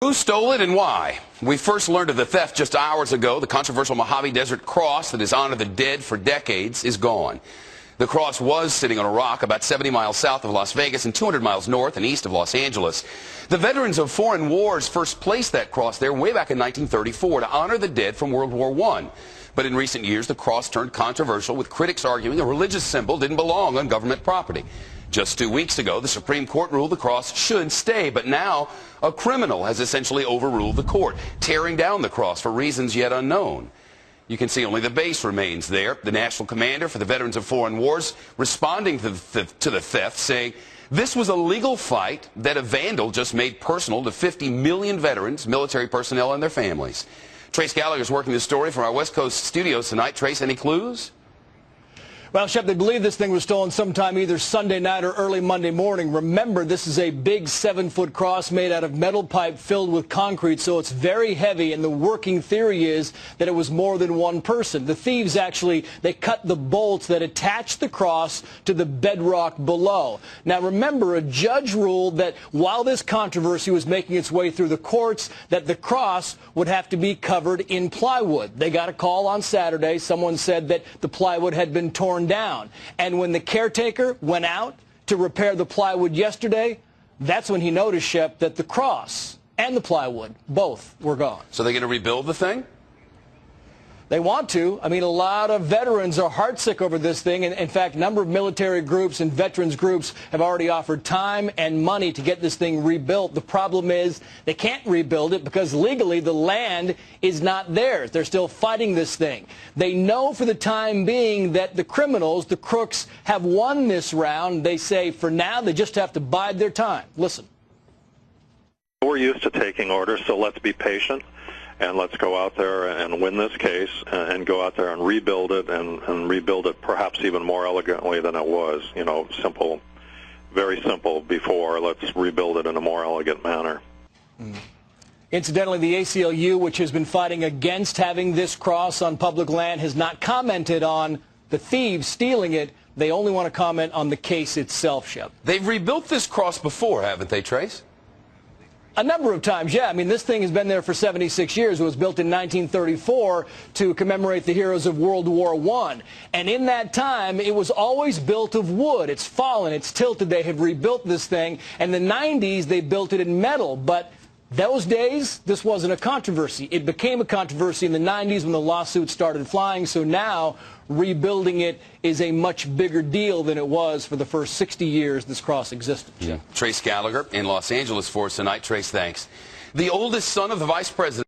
Who stole it and why? We first learned of the theft just hours ago. The controversial Mojave Desert cross that has honored the dead for decades is gone. The cross was sitting on a rock about 70 miles south of Las Vegas and 200 miles north and east of Los Angeles. The veterans of foreign wars first placed that cross there way back in 1934 to honor the dead from World War I. But in recent years, the cross turned controversial, with critics arguing a religious symbol didn't belong on government property. Just 2 weeks ago, the Supreme Court ruled the cross should stay, but now a criminal has essentially overruled the court, tearing down the cross for reasons yet unknown. You can see only the base remains there. The national commander for the Veterans of Foreign Wars responding to the theft, saying, "This was a legal fight that a vandal just made personal to 50 million veterans, military personnel, and their families." Trace Gallagher is working this story from our West Coast studios tonight. Trace, any clues? Well, Shep, they believe this thing was stolen sometime either Sunday night or early Monday morning. Remember, this is a big 7-foot cross made out of metal pipe filled with concrete, so it's very heavy, and the working theory is that it was more than one person. The thieves actually, they cut the bolts that attach the cross to the bedrock below. Now, remember, a judge ruled that while this controversy was making its way through the courts, that the cross would have to be covered in plywood. They got a call on Saturday. Someone said that the plywood had been torn down. And when the caretaker went out to repair the plywood yesterday, that's when he noticed, Shep, that the cross and the plywood both were gone. So they're going to rebuild the thing? They want to. I mean, a lot of veterans are heartsick over this thing. And in fact, a number of military groups and veterans groups have already offered time and money to get this thing rebuilt. The problem is they can't rebuild it because legally the land is not theirs. They're still fighting this thing. They know for the time being that the criminals, the crooks, have won this round. They say for now they just have to bide their time. Listen. We're used to taking orders, so let's be patient. And let's go out there and win this case and go out there and rebuild it and rebuild it perhaps even more elegantly than it was. You know, simple, very simple before. Let's rebuild it in a more elegant manner. Incidentally, the ACLU, which has been fighting against having this cross on public land, has not commented on the thieves stealing it. They only want to comment on the case itself, Shep. They've rebuilt this cross before, haven't they, Trace? A number of times, yeah. I mean, this thing has been there for 76 years. It was built in 1934 to commemorate the heroes of World War I. And in that time, it was always built of wood. It's fallen. It's tilted. They have rebuilt this thing. And in the 90s, they built it in metal. But those days, this wasn't a controversy. It became a controversy in the 90s when the lawsuits started flying. So now, rebuilding it is a much bigger deal than it was for the first 60 years this cross existed. Yeah. Trace Gallagher in Los Angeles for us tonight. Trace, thanks. The oldest son of the vice president